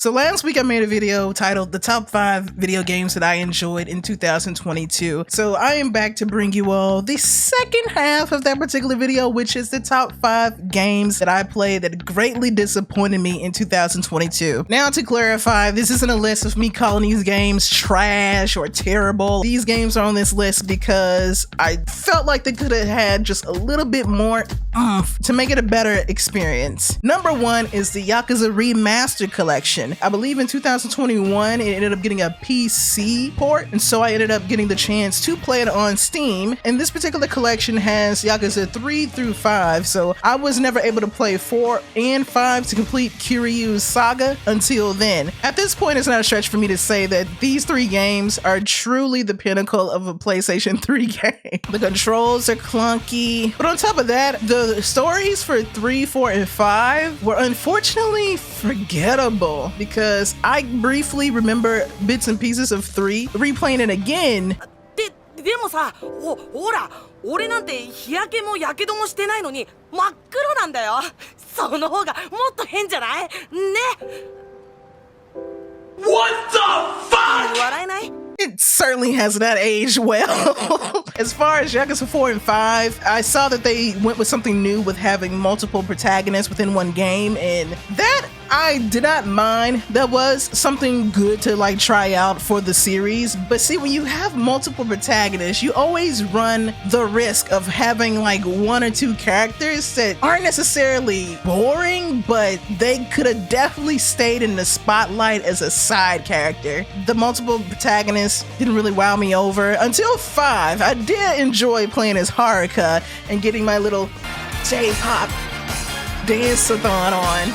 So last week I made a video titled the top 5 video games that I enjoyed in 2022. So I am back to bring you all the second half of that particular video, which is the top 5 games that I played that greatly disappointed me in 2022. Now to clarify, this isn't a list of me calling these games trash or terrible. These games are on this list because I felt like they could have had just a little bit more oomph to make it a better experience. Number 1 is the Yakuza Remastered Collection. I believe in 2021 it ended up getting a PC port, and so I ended up getting the chance to play it on Steam. And this particular collection has Yakuza 3 through 5, so I was never able to play 4 and 5 to complete Kiryu's saga until then. At this point, it's not a stretch for me to say that these 3 games are truly the pinnacle of a PlayStation 3 game. The controls are clunky, but on top of that, the stories for 3, 4, and 5 were unfortunately forgettable, because I briefly remember bits and pieces of 3. Replaying it again, でもさ、ほら、俺なんて日焼けもやけどもしてないのに真っ黒なんだよ。その方がもっと変じゃない？ね。What the fuck? 笑えない？ It certainly has not aged well. As far as Yakuza 4 and 5, I saw that they went with something new with having multiple protagonists within one game, and that I did not mind. That was something good to like try out for the series. But see, when you have multiple protagonists, you always run the risk of having like 1 or 2 characters that aren't necessarily boring, but they could have definitely stayed in the spotlight as a side character. The multiple protagonists didn't really wow me over until 5. I did enjoy playing as Haruka and getting my little J-pop dance-a-thon on.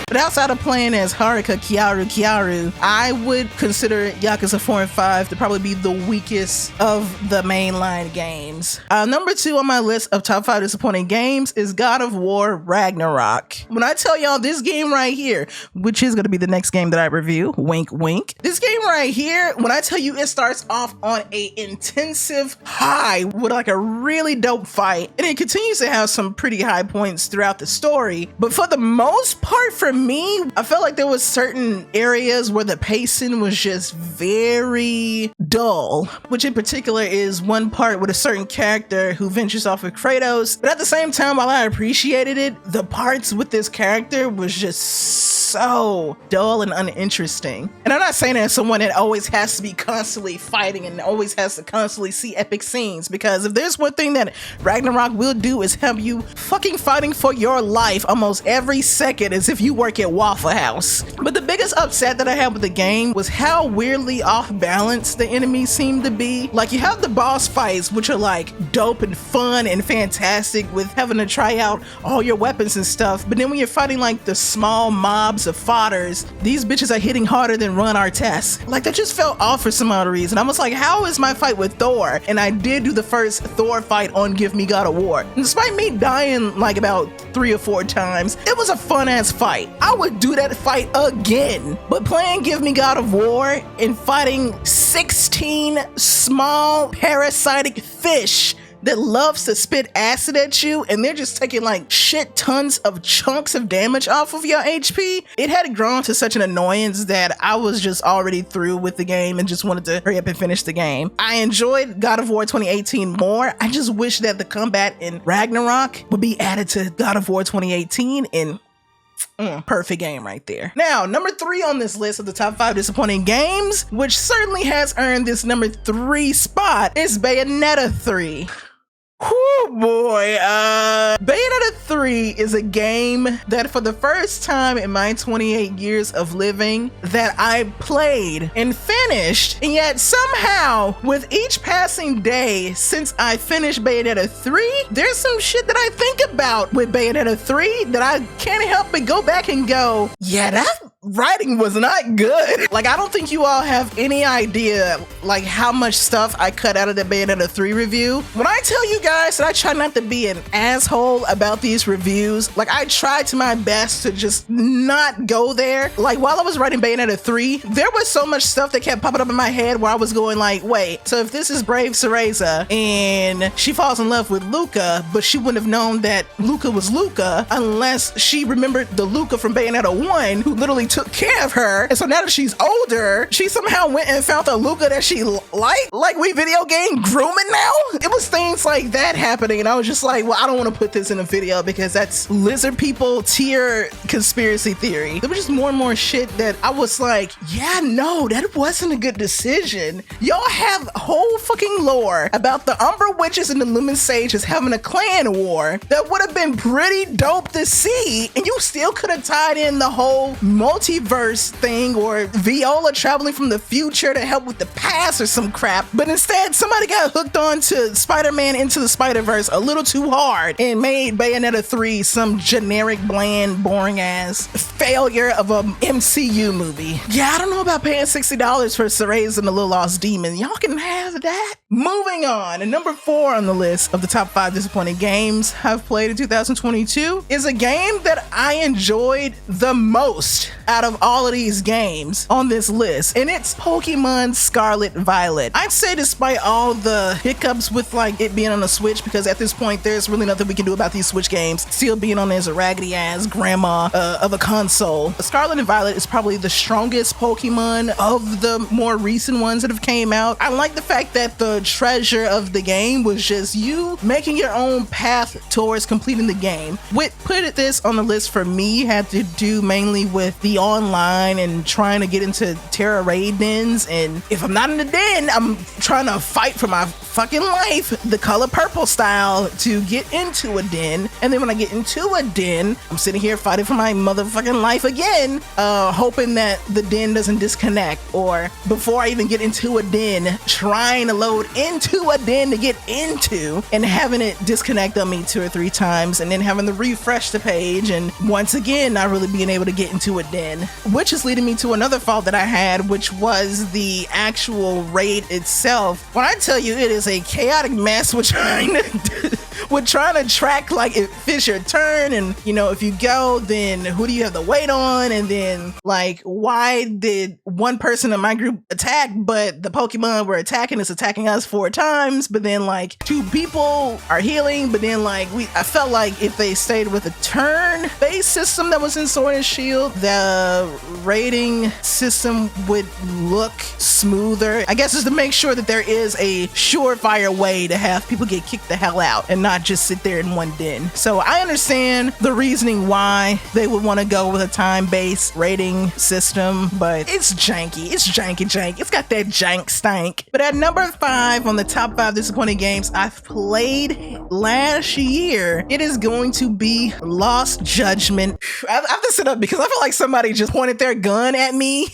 But outside of playing as Haruka Kyaru, I would consider Yakuza 4 and 5 to probably be the weakest of the mainline games. Number 2 on my list of top 5 disappointing games is God of War Ragnarok. When I tell y'all this game right here, which is going to be the next game that I review, wink wink, this game right here, when I tell you it starts off on a intensive high with like a really dope fight, and it continues to have some pretty high points throughout the story, but for the most part, for me, I felt like there was certain areas where the pacing was just very dull, which in particular is one part with a certain character who ventures off with Kratos. But at the same time, while I appreciated it, the parts with this character was just so dull and uninteresting. And I'm not saying that as someone that always has to be constantly fighting and always has to constantly see epic scenes, because if there's one thing that Ragnarok will do is have you fucking fighting for your life almost every second as if you work at Waffle House. But the biggest upset that I had with the game was how weirdly off balance the enemies seem to be. Like, you have the boss fights, which are like dope and fun and fantastic with having to try out all your weapons and stuff, but then when you're fighting like the small mobs of fodders, these bitches are hitting harder than run our Tess. Like, that just felt off for some odd reason. I was like, how is my fight with Thor? And I did do the first Thor fight on Give Me God of War. And despite me dying like about 3 or 4 times, it was a fun ass fight. I would do that fight again. But playing Give Me God of War and fighting 16 small parasitic fish that loves to spit acid at you, and they're just taking like shit tons of chunks of damage off of your HP, it had grown to such an annoyance that I was just already through with the game and just wanted to hurry up and finish the game. I enjoyed God of War 2018 more. I just wish that the combat in Ragnarok would be added to God of War 2018, and perfect game right there. Now, number 3 on this list of the top 5 disappointing games, which certainly has earned this number 3 spot, is Bayonetta 3. Whoo boy, Bayonetta 3 is a game that for the first time in my 28 years of living that I played and finished, and yet somehow with each passing day since I finished Bayonetta 3, there's some shit that I think about with Bayonetta 3 that I can't help but go back and go, yeah, that writing was not good. Like, I don't think you all have any idea, like, how much stuff I cut out of the Bayonetta 3 review. When I tell you guys that I try not to be an asshole about these reviews, like, I tried to my best to just not go there. Like, while I was writing Bayonetta 3, there was so much stuff that kept popping up in my head where I was going like, wait, so if this is Brave Cereza and she falls in love with Luca, but she wouldn't have known that Luca was Luca unless she remembered the Luca from Bayonetta 1 who literally took care of her. And so now that she's older, she somehow went and found the Luca that she liked. Like, we video game grooming now? It was things like that happening, and I was just like, well, I don't want to put this in a video because that's lizard people tier conspiracy theory. There was just more and more shit that I was like, yeah, no, that wasn't a good decision. Y'all have whole fucking lore about the Umbra Witches and the Lumen Sages having a clan war that would have been pretty dope to see, and you still could have tied in the whole multiverse thing or Viola traveling from the future to help with the past or some crap, but instead somebody got hooked on to Spider-Man Into the Spider-Verse a little too hard and made Bayonetta 3 some generic, bland, boring ass failure of a MCU movie. Yeah, I don't know about paying $60 for Cereza and the Little Lost Demon. Y'all can have that. Moving on, and number 4 on the list of the top 5 disappointing games I've played in 2022 is a game that I enjoyed the most out of all of these games on this list, and it's Pokemon Scarlet Violet. I'd say despite all the hiccups with like it being on the Switch, because at this point there's really nothing we can do about these Switch games still being on as a raggedy ass grandma of a console, Scarlet and Violet is probably the strongest Pokemon of the more recent ones that have came out. I like the fact that the treasure of the game was just you making your own path towards completing the game. What put this on the list for me had to do mainly with the online and trying to get into Terra raid dens, and if I'm not in the den, I'm trying to fight for my fucking life, the color purple style, to get into a den. And then when I get into a den, I'm sitting here fighting for my motherfucking life again, hoping that the den doesn't disconnect, or before I even get into a den, trying to load into a den to get into and having it disconnect on me 2 or 3 times, and then having to refresh the page, and once again not really being able to get into a den, which is leading me to another fault that I had, which was the actual raid itself. When I tell you it is a chaotic mess with trying to track, like, it fits your turn, and you know, if you go, then who do you have to wait on, and then like, why did one person in my group attack but the Pokemon we're attacking is attacking us 4 times, but then like 2 people are healing, but then like I felt like if they stayed with a turn-based system that was in Sword and Shield, the rating system would look smoother. I guess just to make sure that there is a surefire way to have people get kicked the hell out and not just sit there in one den. So I understand the reasoning why they would want to go with a time-based rating system, but it's janky. It's janky. It's got that jank stank. But at number 5 on the top 5 disappointing games I've played last year, it is going to be Lost Judgment. I have to sit up because I feel like somebody just pointed their gun at me.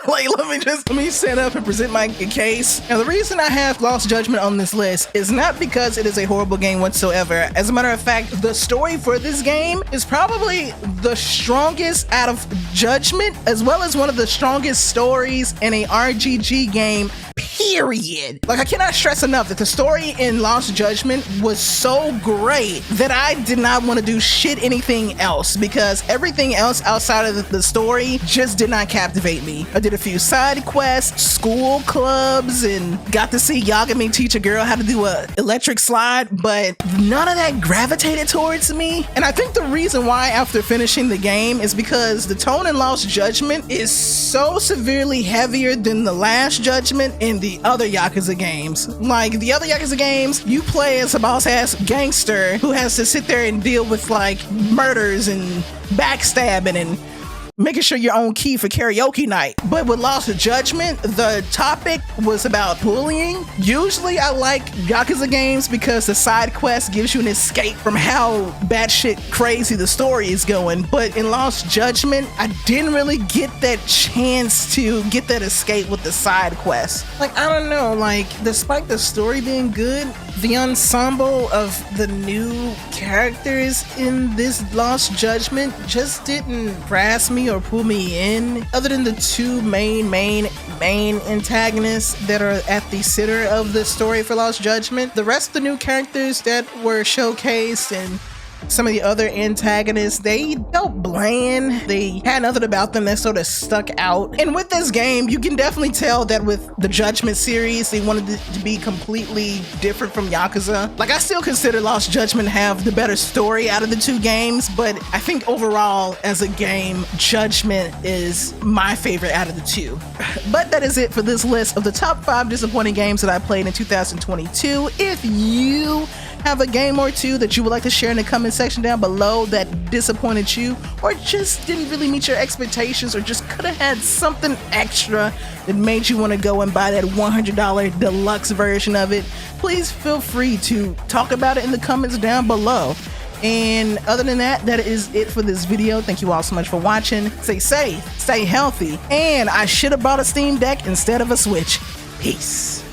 Like, let me stand up and present my case. Now, the reason I have Lost Judgment on this list is not because it is a horrible game whatsoever. As a matter of fact, the story for this game is probably the strongest out of Judgment, as well as one of the strongest stories in a RGG game, period. Like, I cannot stress enough that the story in Lost Judgment was so great that I did not want to do anything else, because everything else outside of the story just did not captivate me. I did a few side quests, school clubs, and got to see Yagami teach a girl how to do a electric slide, but none of that gravitated towards me. And I think the reason why after finishing the game is because the tone in Lost Judgment is so severely heavier than the Last Judgment in the other Yakuza games. Like, the other Yakuza games, you play as a boss-ass gangster who has to sit there and deal with like murders and backstabbing and making sure your own key for karaoke night. But with Lost Judgment, the topic was about bullying. Usually I like Yakuza games because the side quest gives you an escape from how batshit crazy the story is going. But in Lost Judgment, I didn't really get that chance to get that escape with the side quest. Like, I don't know, like, despite the story being good, The ensemble of the new characters in this Lost Judgment just didn't grasp me or pull me in, other than the two main antagonists that are at the center of the story for Lost Judgment. The rest of the new characters that were showcased and some of the other antagonists, they felt bland. They had nothing about them that sort of stuck out. And with this game, you can definitely tell that with the Judgment series, they wanted it to be completely different from Yakuza. Like, I still consider Lost Judgment have the better story out of the two games, but I think overall, as a game, Judgment is my favorite out of the two. But that is it for this list of the top 5 disappointing games that I played in 2022. If you have a game or two that you would like to share in the comment section down below that disappointed you, or just didn't really meet your expectations, or just could have had something extra that made you want to go and buy that $100 deluxe version of it, please feel free to talk about it in the comments down below. And other than that, that is it for this video. Thank you all so much for watching. Stay safe, stay healthy, and I should have bought a Steam Deck instead of a Switch. Peace.